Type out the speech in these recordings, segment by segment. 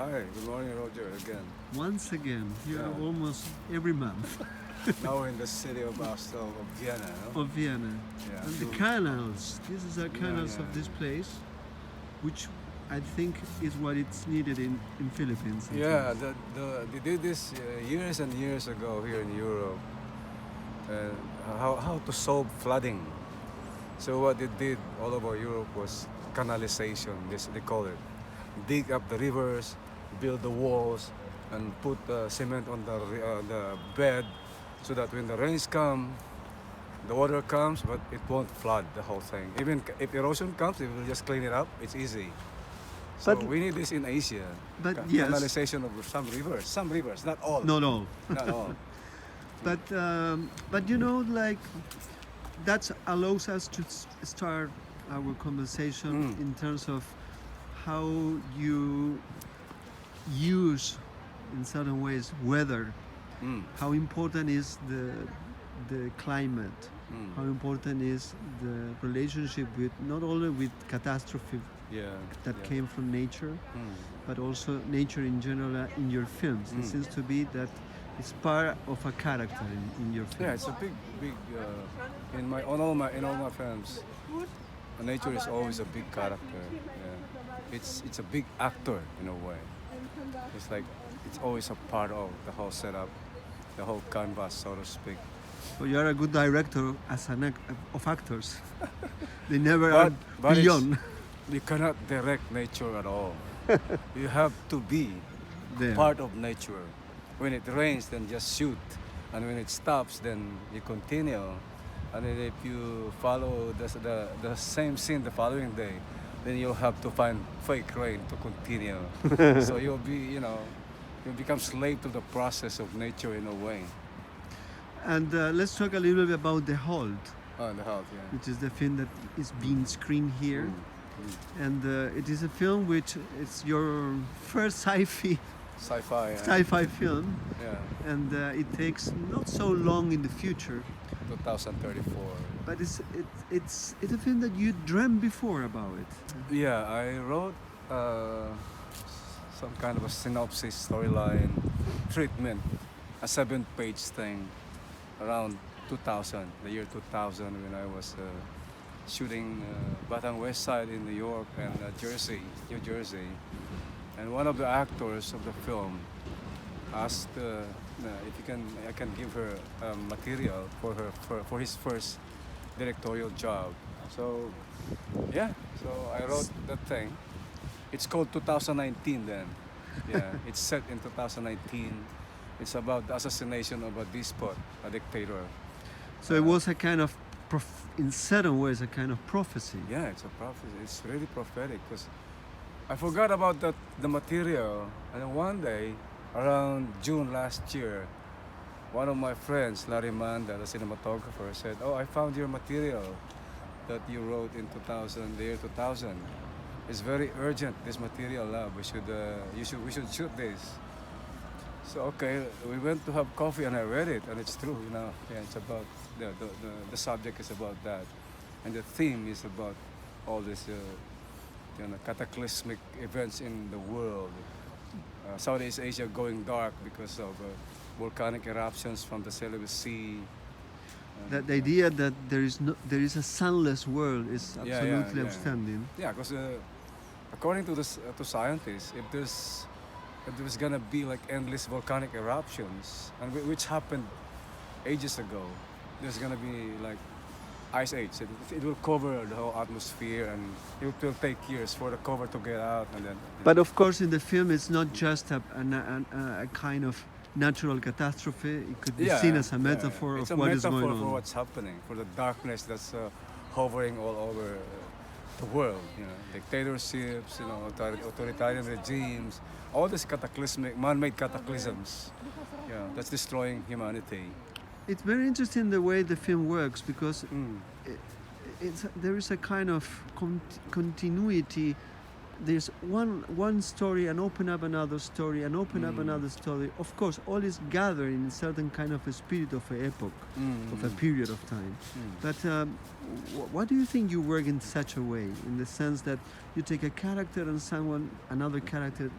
Hi, good morning, Roger, again. Once again, here Yeah. almost every month Now in the city of Vienna, no? of Vienna. Yeah. And the to- canals, this is the canals yeah, of this yeah. place, which I think is what it's needed in Philippines. Yeah, they did this years and years ago here in Europe. How to solve flooding. So what they did all over Europe was canalization, they call it. Dig up the rivers, build the walls, and put cement on the bed so that when the rains come, the water comes, but it won't flood the whole thing. Even if erosion comes, it will just clean it up. It's easy. So But- we need this in Asia. but yes. Canalization of some rivers, not all. No, no. Not all. But you know, like that allows us to start our conversation in terms of how you use, in certain ways, weather. Mm. How important is the climate? How important is the relationship with not only with catastrophe Yeah. that yeah. came from nature, Mm. but also nature in general in your films. It seems to be that it's part of a character in your films. Yeah, it's a big. In all my films, nature is always a big character. Yeah. It's a big actor in a way. It's like it's always a part of the whole setup, the whole canvas, so to speak. So you are a good director as of actors. They never But- are but it's- beyond You cannot direct nature at all. You have to be there. part of nature. When it rains, then just shoot, and when it stops, then you continue. And then if you follow the same scene the following day, then you'll have to find fake rain to continue. So you'll become slave to the process of nature in a way. And let's talk a little bit about The Hold, Oh, the house, yeah. which is the film that is being screened here. And it is a film which it's your first Sci-fi. sci-fi film, Yeah, and it takes not so long in the future, 2034. but it's a film that you dreamt before about it. Yeah, I wrote some kind of a synopsis, storyline, treatment, a 7-page thing around 2000, the year 2000, when I was shooting Batang West Side in New York and New Jersey. And one of the actors of the film asked if I can give her material for his first directorial job. So yeah, so I wrote that thing. It's called 2019 then. Yeah, it's set in 2019. It's about the assassination of a despot, a dictator. So it was a kind of, in certain ways, a kind of prophecy. Yeah, it's a prophecy. It's really prophetic because I forgot about the material, and then one day, around June last year, one of my friends, Larry Manda, the cinematographer, said, "Oh, I found your material that you wrote in 2000, the year 2000. It's very urgent. This material, Lav. We should shoot this." So okay, we went to have coffee and I read it, and it's true, Yeah, it's about the subject is about that, and the theme is about all these cataclysmic events in the world. Southeast Asia going dark because of volcanic eruptions from the Celebes Sea. That the idea that there is a sunless world is Yeah, absolutely yeah. outstanding. Yeah, because according to scientists, if there's gonna be like endless volcanic eruptions, and which happened ages ago, there's gonna be like ice age. It will cover the whole atmosphere, and it will take years for the cover to get out, and then. But of course, in the film, it's not just a kind of natural catastrophe. It could be seen as a metaphor It's of a what is metaphor going for on. what's happening, for the darkness that's hovering all over the world. Dictatorships, authoritarian regimes, all these cataclysmic, man-made cataclysms. Yeah, that's destroying humanity. It's very interesting the way the film works because Mm. there is a kind of continuity there's one story and open up another story and open up another story. Of course, all is gathered in a certain kind of a spirit of an epoch, of a period of time. But what do you think you work in such a way, in the sense that you take a character and another character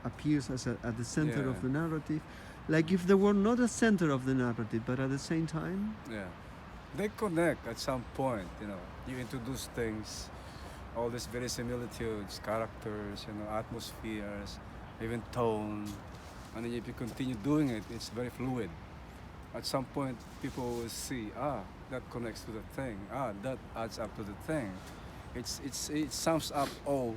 appears as at the center of the narrative, like if they were not a center of the narrative, but at the same time? Yeah. They connect at some point, you know. You introduce things, all these verisimilitudes, characters, you know, atmospheres, even tone. And then if you continue doing it, it's very fluid. At some point, people will see, that connects to the thing. That adds up to the thing. It sums up all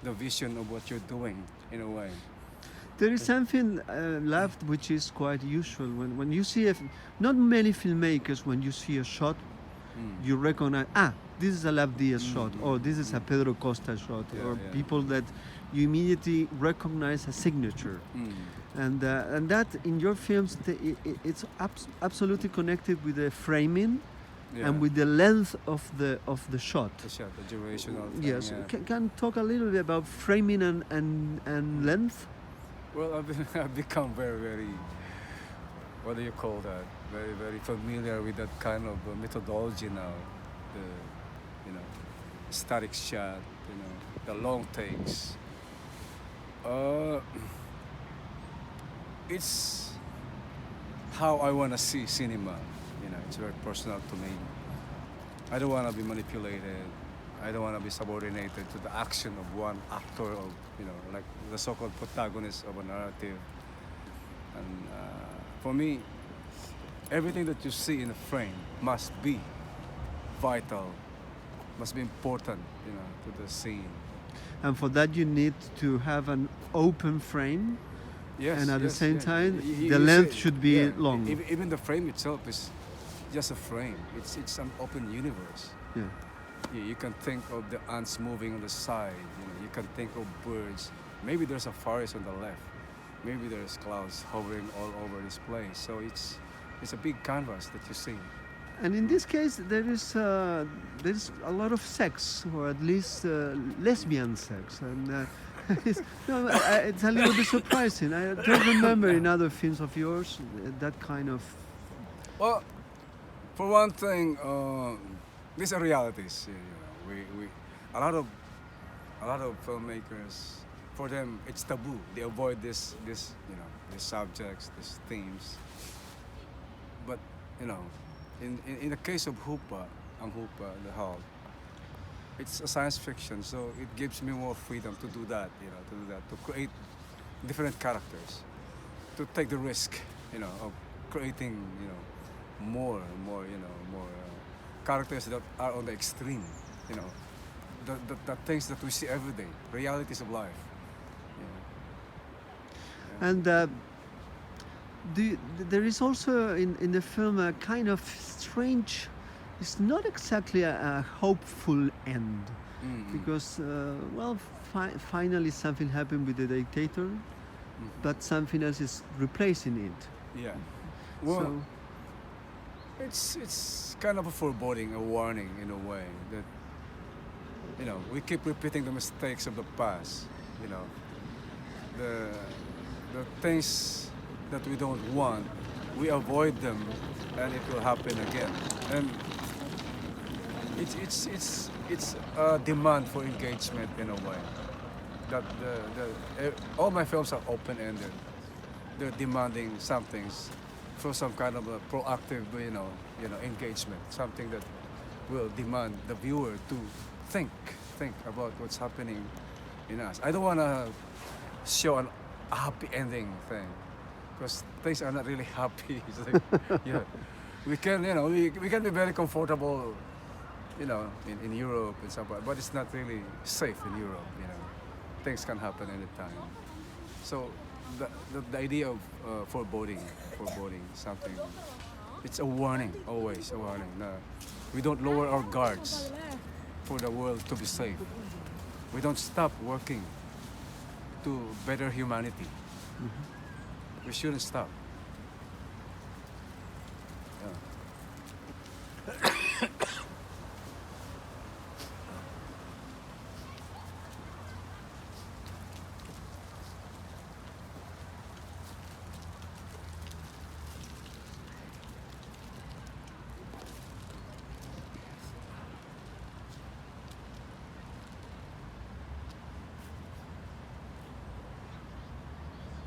the vision of what you're doing, in a way. There is something left which is quite usual when you see not many filmmakers, when you see a shot, you recognize, this is a Lav Diaz shot, or this is a Pedro Costa shot, or people that you immediately recognize a signature. And that in your films, it's absolutely connected with the framing and with the length of the shot. The shot, the duration of the Yes, thing, can talk a little bit about framing and length? Well, I've become very, very, what do you call that? Very, very familiar with that kind of methodology now. The, static shot, the long takes. It's how I want to see cinema. It's very personal to me. I don't want to be manipulated. I don't want to be subordinated to the action of one actor, of like the so-called protagonist of a narrative. And for me, everything that you see in a frame must be vital, must be important, to the scene. And for that, you need to have an open frame. Yes. And at the same time, You the length should be long. Even the frame itself is just a frame. It's an open universe. Yeah. You can think of the ants moving on the side. You can think of birds. Maybe there's a forest on the left. Maybe there's clouds hovering all over this place. So it's a big canvas that you see. And in this case, there is a lot of sex, or at least lesbian sex, and it's a little bit surprising. I don't remember in other films of yours that kind of. Well, for one thing, these are realities. A lot of filmmakers, for them it's taboo. They avoid these subjects, these themes. But in the case of Hoopa, the Hulk, it's a science fiction, so it gives me more freedom to do that. To create different characters, to take the risk, of creating, more characters that are on the extreme, the things that we see every day, realities of life. And there is also in the film a kind of strange, it's not exactly a hopeful end, because finally something happened with the dictator, but something else is replacing it. Yeah. Well, so, it's kind of a foreboding, a warning in a way that we keep repeating the mistakes of the past. The things that we don't want, we avoid them, and it will happen again. And it's a demand for engagement in a way. That all my films are open-ended. They're demanding some things for some kind of a proactive, engagement. Something that will demand the viewer to think about what's happening in us. I don't want to show a happy ending thing, because things are not really happy. It's like, we can, we can be very comfortable, in Europe and so on, but it's not really safe in Europe. Things can happen anytime. So the idea of foreboding something, it's a warning, always a warning. We don't lower our guards for the world to be safe. We don't stop working to better humanity. We shouldn't stop.